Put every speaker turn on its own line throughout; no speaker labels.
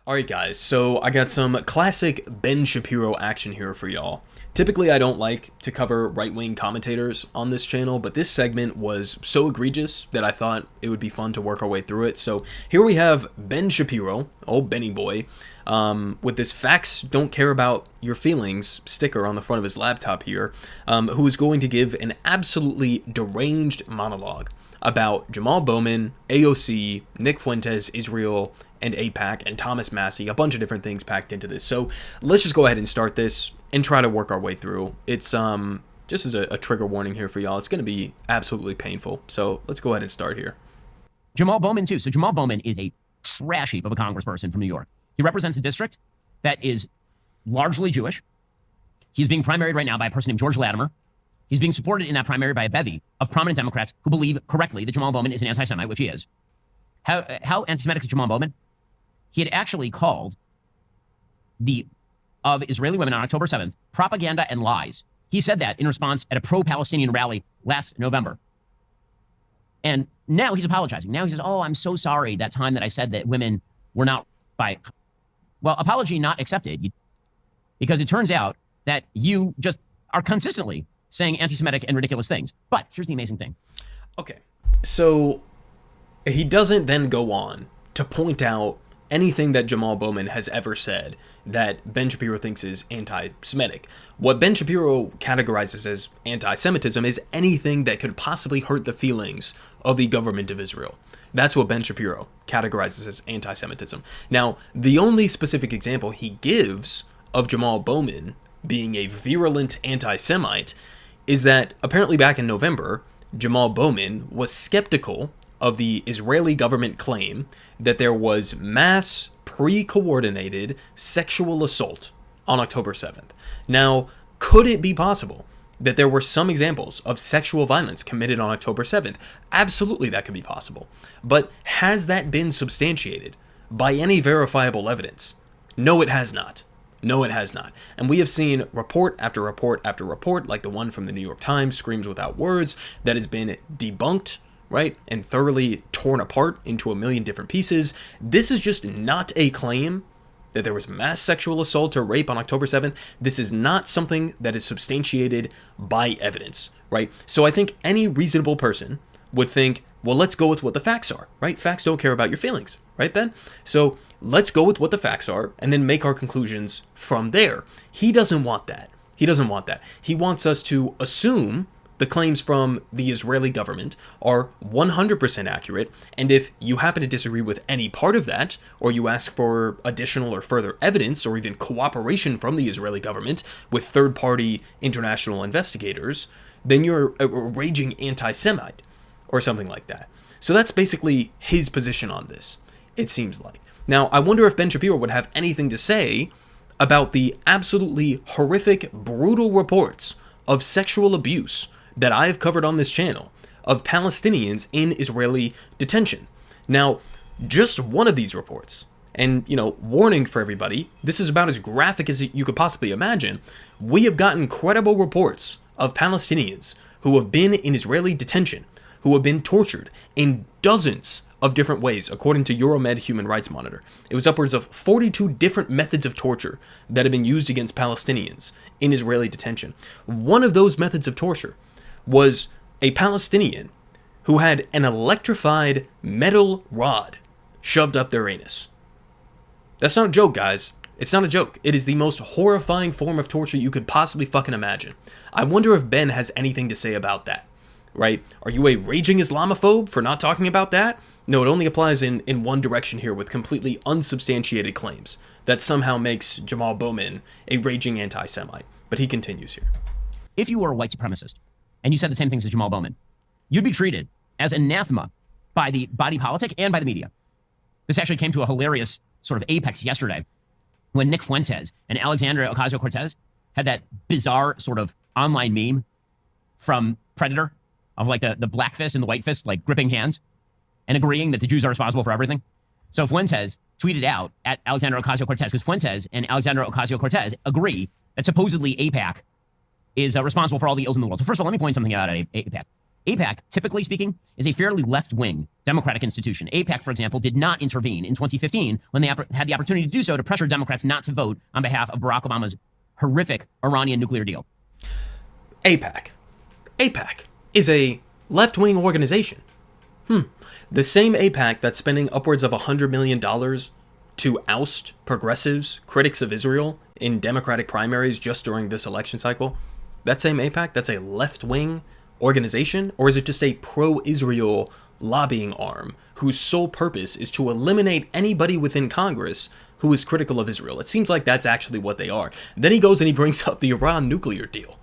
Alright guys, so I got some classic Ben Shapiro action here for y'all. Typically I don't like to cover right-wing commentators on this channel, but this segment was so egregious that I thought it would be fun to work our way through it. So here we have Ben Shapiro, old Benny boy, with this facts don't care about your feelings sticker on the front of his laptop here, who is going to give an absolutely deranged monologue about Jamal Bowman, AOC, Nick Fuentes, Israel, and AIPAC, and Thomas Massie, a bunch of different things packed into this. So let's just go ahead and start this and try to work our way through. It's just as a trigger warning here for y'all, it's going to be absolutely painful. So let's go ahead and start here.
Jamal Bowman too. So Jamal Bowman is a trash heap of a congressperson from New York. He represents a district that is largely Jewish. He's being primaried right now by a person named George Latimer. He's being supported in that primary by a bevy of prominent Democrats who believe correctly that Jamal Bowman is an anti-Semite, which he is. How anti-Semitic is Jamal Bowman? He had actually called of Israeli women on October 7th propaganda and lies. He said that in response at a pro-Palestinian rally last November. And now he's apologizing. Now he says, oh, I'm so sorry that time that I said that women were not by. Well, apology not accepted, because it turns out that you just are consistently saying anti-Semitic and ridiculous things. But here's the amazing thing.
Okay, so he doesn't then go on to point out anything that Jamal Bowman has ever said that Ben Shapiro thinks is anti-Semitic. What Ben Shapiro categorizes as anti-Semitism is anything that could possibly hurt the feelings of the government of Israel. That's what Ben Shapiro categorizes as anti-Semitism. Now, the only specific example he gives of Jamal Bowman being a virulent anti-Semite is that apparently back in November, Jamal Bowman was skeptical of the Israeli government claim that there was mass pre-coordinated sexual assault on October 7th. Now, could it be possible that there were some examples of sexual violence committed on October 7th? Absolutely, that could be possible. But has that been substantiated by any verifiable evidence? No, it has not. No, it has not. And we have seen report after report after report, like the one from the New York Times, Screams Without Words, that has been debunked, right, and thoroughly torn apart into a million different pieces. This is just not a claim that there was mass sexual assault or rape on October 7th. This is not something that is substantiated by evidence, right? So I think any reasonable person would think, well, let's go with what the facts are, right? Facts don't care about your feelings, right, Ben? So let's go with what the facts are and then make our conclusions from there. He doesn't want that. He doesn't want that. He wants us to assume the claims from the Israeli government are 100% accurate, and if you happen to disagree with any part of that, or you ask for additional or further evidence, or even cooperation from the Israeli government with third-party international investigators, then you're a raging anti-Semite, or something like that. So that's basically his position on this, it seems like. Now, I wonder if Ben Shapiro would have anything to say about the absolutely horrific, brutal reports of sexual abuse that I have covered on this channel of Palestinians in Israeli detention. Now, just one of these reports, and, warning for everybody, this is about as graphic as you could possibly imagine. We have gotten credible reports of Palestinians who have been in Israeli detention, who have been tortured in dozens of different ways, according to Euromed Human Rights Monitor. It was upwards of 42 different methods of torture that have been used against Palestinians in Israeli detention. One of those methods of torture was a Palestinian who had an electrified metal rod shoved up their anus. That's not a joke, guys. It's not a joke. It is the most horrifying form of torture you could possibly fucking imagine. I wonder if Ben has anything to say about that, right? Are you a raging Islamophobe for not talking about that? No, it only applies in one direction here with completely unsubstantiated claims that somehow makes Jamal Bowman a raging anti-Semite. But he continues here.
If you were a white supremacist and you said the same things as Jamal Bowman, you'd be treated as anathema by the body politic and by the media. This actually came to a hilarious sort of apex yesterday when Nick Fuentes and Alexandria Ocasio-Cortez had that bizarre sort of online meme from Predator of like the black fist and the white fist, like gripping hands and agreeing that the Jews are responsible for everything. So Fuentes tweeted out at Alexandria Ocasio-Cortez, because Fuentes and Alexandria Ocasio-Cortez agree that supposedly AIPAC is responsible for all the ills in the world. So first of all, let me point something out at AIPAC. AIPAC, typically speaking, is a fairly left-wing democratic institution. AIPAC, for example, did not intervene in 2015 when they had the opportunity to do so to pressure Democrats not to vote on behalf of Barack Obama's horrific Iranian nuclear deal.
AIPAC. AIPAC is a left-wing organization. The same AIPAC that's spending upwards of $100 million to oust progressives, critics of Israel, in Democratic primaries just during this election cycle, that same AIPAC, that's a left-wing organization? Or is it just a pro-Israel lobbying arm whose sole purpose is to eliminate anybody within Congress who is critical of Israel? It seems like that's actually what they are. Then he goes and he brings up the Iran nuclear deal.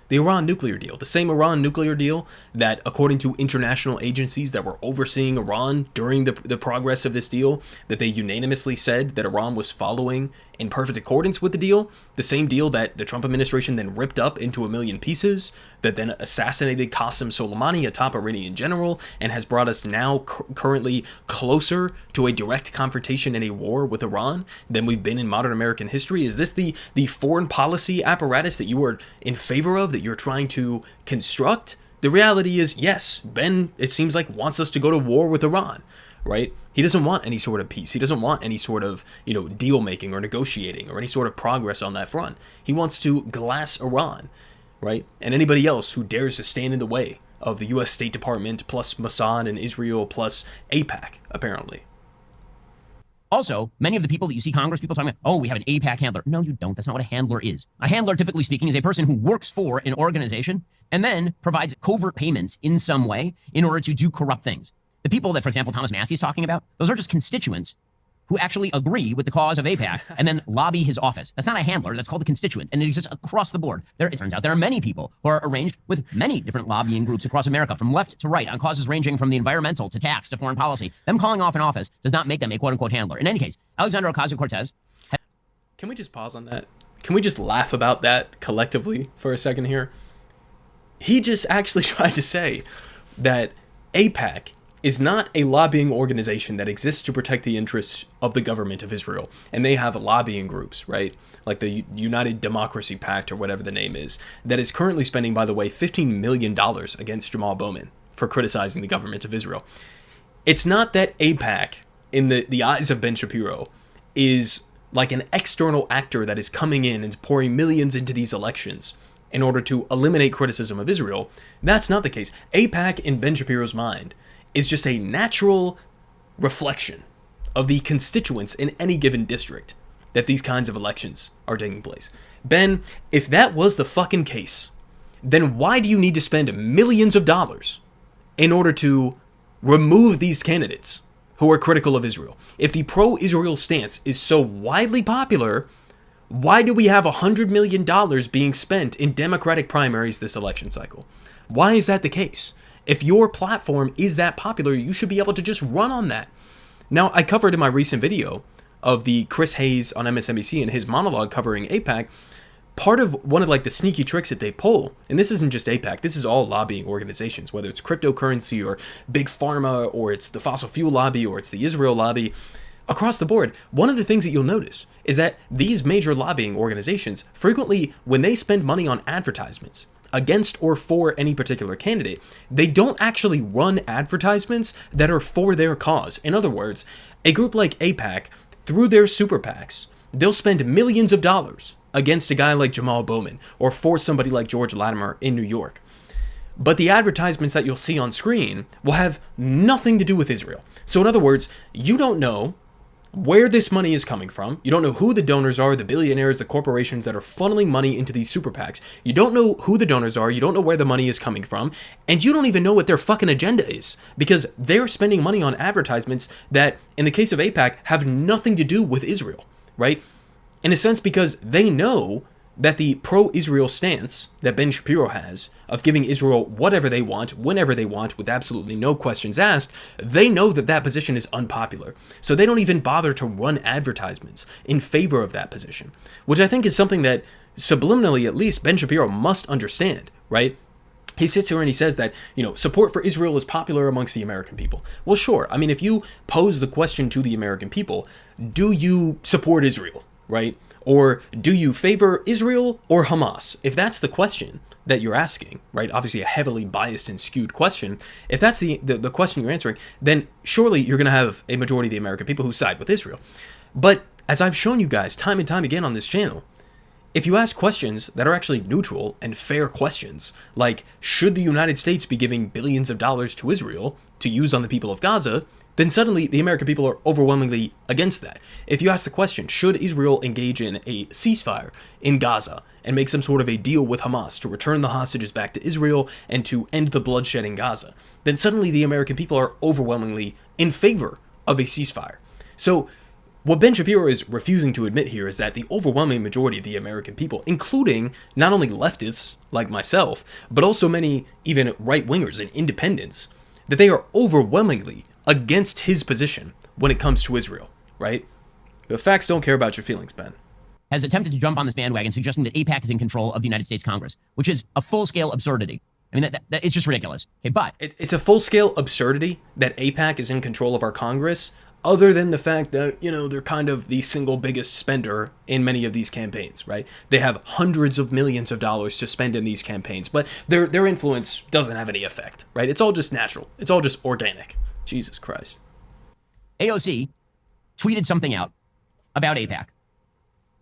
The Iran nuclear deal, the same Iran nuclear deal that, according to international agencies that were overseeing Iran during the progress of this deal, that they unanimously said that Iran was following in perfect accordance with the deal, the same deal that the Trump administration then ripped up into a million pieces, that then assassinated Qasem Soleimani, a top Iranian general, and has brought us now currently closer to a direct confrontation and a war with Iran than we've been in modern American history. Is this the foreign policy apparatus that you are in favor of, that you're trying to construct? The reality is, yes, Ben, it seems like, wants us to go to war with Iran, right? He doesn't want any sort of peace. He doesn't want any sort of, deal making or negotiating or any sort of progress on that front. He wants to glass Iran, right? And anybody else who dares to stand in the way of the U.S. State Department plus Mossad and Israel plus AIPAC, apparently.
Also, many of the people that you see Congress people talking about, oh, we have an AIPAC handler. No, you don't. That's not what a handler is. A handler, typically speaking, is a person who works for an organization and then provides covert payments in some way in order to do corrupt things. The people that, for example, Thomas Massie is talking about, those are just constituents who actually agree with the cause of AIPAC and then lobby his office. That's not a handler. That's called a constituent, and it exists across the board. It turns out there are many people who are arranged with many different lobbying groups across America, from left to right, on causes ranging from the environmental to tax to foreign policy. Them calling off an office does not make them a quote-unquote handler. In any case, Alexandria Ocasio-Cortez...
Can we just pause on that? Can we just laugh about that collectively for a second here? He just actually tried to say that AIPAC is not a lobbying organization that exists to protect the interests of the government of Israel. And they have lobbying groups, right? Like the United Democracy Pact or whatever the name is, that is currently spending, by the way, $15 million against Jamal Bowman for criticizing the government of Israel. It's not that AIPAC, in the eyes of Ben Shapiro, is like an external actor that is coming in and pouring millions into these elections in order to eliminate criticism of Israel. That's not the case. AIPAC, in Ben Shapiro's mind, is just a natural reflection of the constituents in any given district that these kinds of elections are taking place. Ben, if that was the fucking case, then why do you need to spend millions of dollars in order to remove these candidates who are critical of Israel? If the pro-Israel stance is so widely popular, why do we have $100 million being spent in Democratic primaries this election cycle? Why is that the case? If your platform is that popular, you should be able to just run on that. Now, I covered in my recent video of the Chris Hayes on MSNBC and his monologue covering AIPAC, part of one of the sneaky tricks that they pull, and this isn't just AIPAC, this is all lobbying organizations, whether it's cryptocurrency or big pharma, or it's the fossil fuel lobby, or it's the Israel lobby, across the board, one of the things that you'll notice is that these major lobbying organizations, frequently, when they spend money on advertisements against or for any particular candidate, they don't actually run advertisements that are for their cause. In other words, a group like AIPAC, through their super PACs, they'll spend millions of dollars against a guy like Jamal Bowman or for somebody like George Latimer in New York. But the advertisements that you'll see on screen will have nothing to do with Israel. So in other words, you don't know where this money is coming from. You don't know who the donors are, the billionaires, the corporations that are funneling money into these super PACs. You don't know who the donors are. You don't know where the money is coming from. And you don't even know what their fucking agenda is, because they're spending money on advertisements that, in the case of AIPAC, have nothing to do with Israel, right? In a sense, because they know that the pro-Israel stance that Ben Shapiro has of giving Israel whatever they want, whenever they want, with absolutely no questions asked, they know that that position is unpopular. So they don't even bother to run advertisements in favor of that position, which I think is something that, subliminally at least, Ben Shapiro must understand, right? He sits here and he says that, support for Israel is popular amongst the American people. Well, sure. I mean, if you pose the question to the American people, do you support Israel? right? Or do you favor Israel or Hamas? If that's the question that you're asking, right? Obviously a heavily biased and skewed question. If that's the question you're answering, then surely you're going to have a majority of the American people who side with Israel. But as I've shown you guys time and time again on this channel, if you ask questions that are actually neutral and fair questions, like should the United States be giving billions of dollars to Israel to use on the people of Gaza, then suddenly the American people are overwhelmingly against that. If you ask the question, should Israel engage in a ceasefire in Gaza and make some sort of a deal with Hamas to return the hostages back to Israel and to end the bloodshed in Gaza, then suddenly the American people are overwhelmingly in favor of a ceasefire. So what Ben Shapiro is refusing to admit here is that the overwhelming majority of the American people, including not only leftists like myself, but also many even right-wingers and independents, that they are overwhelmingly against his position when it comes to Israel, right? The facts don't care about your feelings, Ben.
Has attempted to jump on this bandwagon, suggesting that AIPAC is in control of the United States Congress, which is a full-scale absurdity. I mean, that it's just ridiculous. Okay, but
it's a full-scale absurdity that AIPAC is in control of our Congress, other than the fact that, they're kind of the single biggest spender in many of these campaigns, right? They have hundreds of millions of dollars to spend in these campaigns, but their influence doesn't have any effect, right? It's all just natural. It's all just organic. Jesus Christ.
AOC tweeted something out about AIPAC,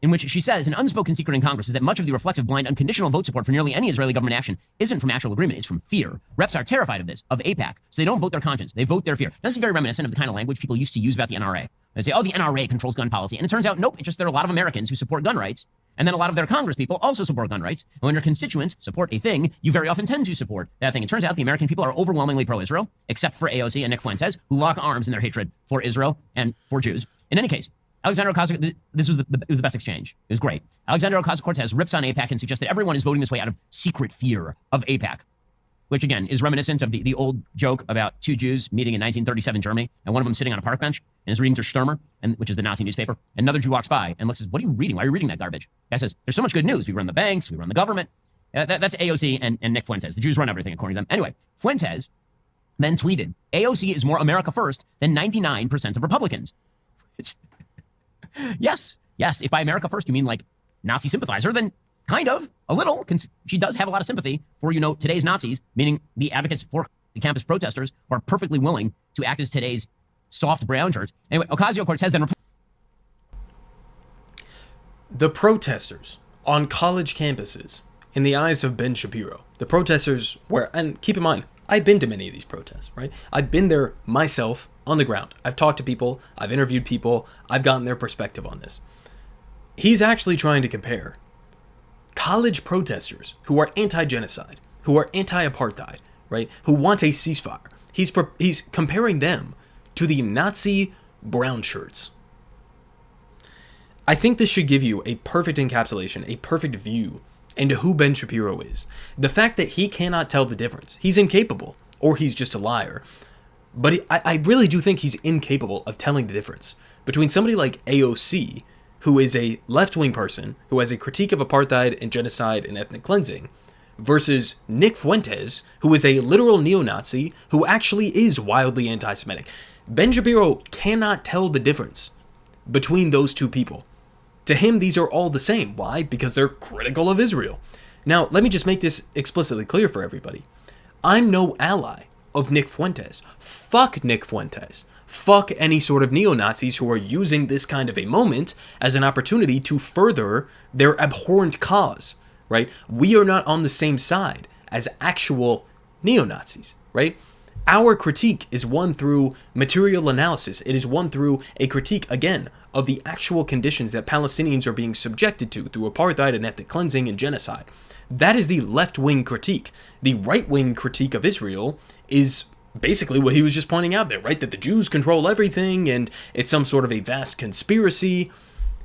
in which she says an unspoken secret in Congress is that much of the reflexive, blind, unconditional vote support for nearly any Israeli government action isn't from actual agreement, it's from fear. Reps are terrified of this, of AIPAC, so they don't vote their conscience, they vote their fear. Now, this is very reminiscent of the kind of language people used to use about the NRA. They say, oh, the NRA controls gun policy. And it turns out, nope, it's just there are a lot of Americans who support gun rights, and then a lot of their Congress people also support gun rights. And when your constituents support a thing, you very often tend to support that thing. It turns out the American people are overwhelmingly pro-Israel, except for AOC and Nick Fuentes, who lock arms in their hatred for Israel and for Jews. In any case, Alexandria Ocasio, it was the best exchange. It was great. Alexandria Ocasio-Cortez rips on AIPAC and suggests that everyone is voting this way out of secret fear of AIPAC, which again is reminiscent of the old joke about two Jews meeting in 1937 Germany, and one of them sitting on a park bench and is reading Der Stürmer, which is the Nazi newspaper. And another Jew walks by and looks and says, "What are you reading? Why are you reading that garbage?" The guy says, "There's so much good news. We run the banks, we run the government." That's AOC and Nick Fuentes. The Jews run everything according to them. Anyway, Fuentes then tweeted, "AOC is more America first than 99% of Republicans." Yes. If by America first you mean like Nazi sympathizer, then kind of, a little. She does have a lot of sympathy for, today's Nazis, meaning the advocates for the campus protesters who are perfectly willing to act as today's soft brown shirts. Anyway, Ocasio-Cortez then...
The protesters on college campuses, in the eyes of Ben Shapiro, the protesters were, and keep in mind, I've been to many of these protests, right? I've been there myself on the ground. I've talked to people, I've interviewed people, I've gotten their perspective on this. He's actually trying to compare college protesters who are anti-genocide, who are anti-apartheid, right? Who want a ceasefire. He's comparing them to the Nazi brown shirts. I think this should give you a perfect encapsulation, a perfect view into who Ben Shapiro is. The fact that he cannot tell the difference. He's incapable, or he's just a liar. But I really do think he's incapable of telling the difference between somebody like AOC, who is a left-wing person, who has a critique of apartheid and genocide and ethnic cleansing, versus Nick Fuentes, who is a literal neo-Nazi who actually is wildly anti-Semitic. Ben Shapiro cannot tell the difference between those two people. To him, these are all the same. Why? Because they're critical of Israel. Now, let me just make this explicitly clear for everybody. I'm no ally of Nick Fuentes. Fuck Nick Fuentes. Fuck any sort of neo-Nazis who are using this kind of a moment as an opportunity to further their abhorrent cause, right? We are not on the same side as actual neo-Nazis, right? Our critique is one through material analysis. It is one through a critique, again, of the actual conditions that Palestinians are being subjected to through apartheid and ethnic cleansing and genocide. That is the left-wing critique. The right-wing critique of Israel is basically what he was just pointing out there, right? That the Jews control everything and it's some sort of a vast conspiracy.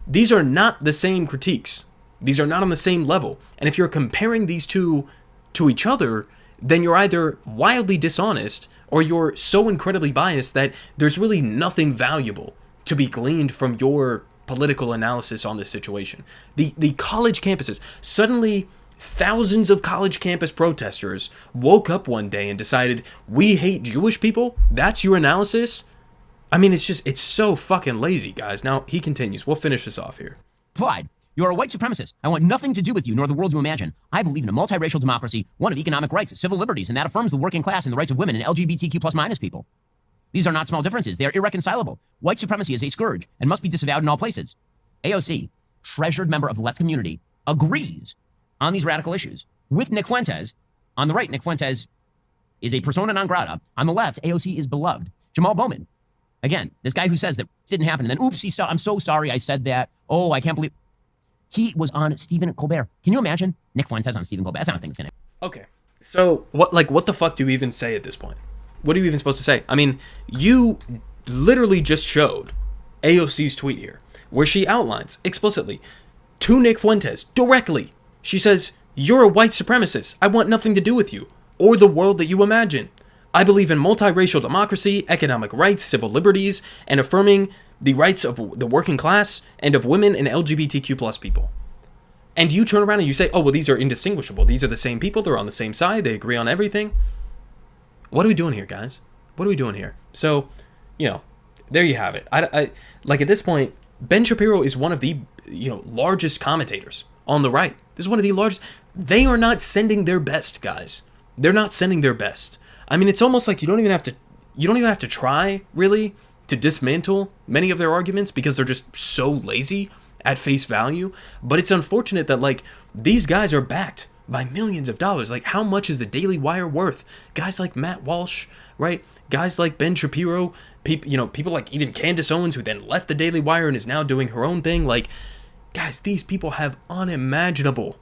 These are not the same critiques. These are not on the same level. And if you're comparing these two to each other, then you're either wildly dishonest or you're so incredibly biased that there's really nothing valuable to be gleaned from your political analysis on this situation. The college campuses, suddenly thousands of college campus protesters woke up one day and decided, we hate Jewish people? That's your analysis? I mean, it's so fucking lazy, guys. Now, he continues. We'll finish this off here.
replied, "You are a white supremacist. I want nothing to do with you, nor the world you imagine. I believe in a multiracial democracy, one of economic rights, civil liberties, and that affirms the working class and the rights of women and LGBTQ plus minus people. These are not small differences. They are irreconcilable. White supremacy is a scourge and must be disavowed in all places." AOC, treasured member of the left community, agrees on these radical issues with Nick Fuentes. On the right, Nick Fuentes is a persona non grata. On the left, AOC is beloved. Jamal Bowman, again, this guy who says that didn't happen, and then, oops, I'm so sorry I said that. Oh, I can't believe. He was on Stephen Colbert. Can you imagine Nick Fuentes on Stephen Colbert? That's not a thing that's going to.
Okay. So, what the fuck do you even say at this point? What are you even supposed to say? I mean, you literally just showed AOC's tweet here, where she outlines explicitly to Nick Fuentes directly. She says, "You're a white supremacist. I want nothing to do with you or the world that you imagine. I believe in multiracial democracy, economic rights, civil liberties, and affirming the rights of the working class and of women and LGBTQ plus people." And you turn around and you say, "Oh, well, these are indistinguishable. These are the same people. They're on the same side. They agree on everything." What are we doing here, guys? What are we doing here? So, there you have it. I like at this point, Ben Shapiro is one of the largest commentators on the right. This is one of the largest. They are not sending their best, guys. They're not sending their best. I mean, it's almost like you don't even have to try really to dismantle many of their arguments because they're just so lazy at face value. But it's unfortunate that these guys are backed by millions of dollars. Like, how much is the Daily Wire worth? Guys like Matt Walsh, right? Guys like Ben Shapiro, people like even Candace Owens, who then left the Daily Wire and is now doing her own thing. Like, guys, these people have unimaginable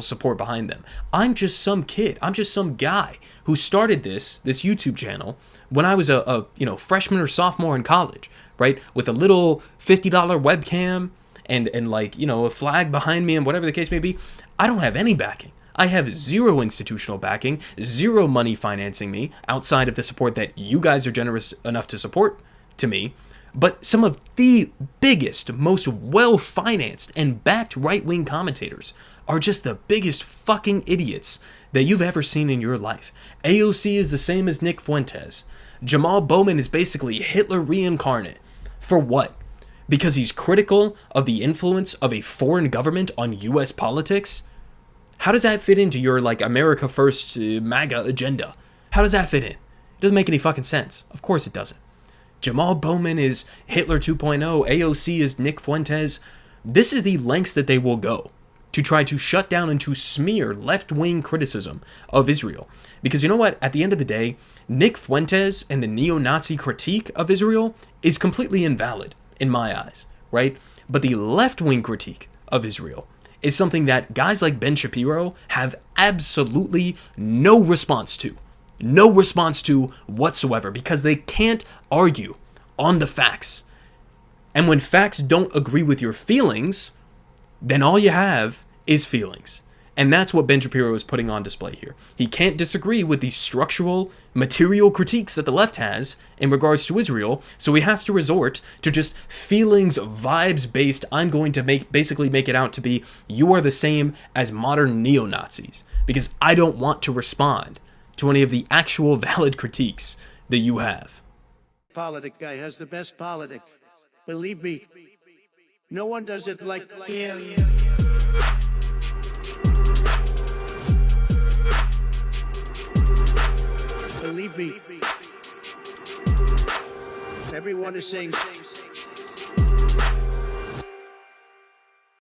support behind them. I'm just some kid. I'm just some guy who started this YouTube channel when I was a freshman or sophomore in college, right? With a little $50 webcam and a flag behind me and whatever the case may be. I don't have any backing. I have zero institutional backing, zero money financing me outside of the support that you guys are generous enough to support to me. But some of the biggest, most well-financed and backed right-wing commentators are just the biggest fucking idiots that you've ever seen in your life. AOC is the same as Nick Fuentes. Jamal Bowman is basically Hitler reincarnate. For what? Because he's critical of the influence of a foreign government on U.S. politics? How does that fit into your, America First MAGA agenda? How does that fit in? It doesn't make any fucking sense. Of course it doesn't. Jamal Bowman is Hitler 2.0. AOC is Nick Fuentes. This is the lengths that they will go to try to shut down and to smear left-wing criticism of Israel. Because you know what? At the end of the day, Nick Fuentes and the neo-Nazi critique of Israel is completely invalid in my eyes, right? But the left-wing critique of Israel is something that guys like Ben Shapiro have absolutely no response to. No response to whatsoever, because they can't argue on the facts. And when facts don't agree with your feelings, then all you have is feelings. And that's what Ben Shapiro is putting on display here. He can't disagree with the structural, material critiques that the left has in regards to Israel, so he has to resort to just feelings, vibes-based, I'm going to basically make it out to be, you are the same as modern neo-Nazis, because I don't want to respond to any of the actual valid critiques that you have.
Politic guy has the best politic. Believe me, no one does it like him. Believe me, everyone is saying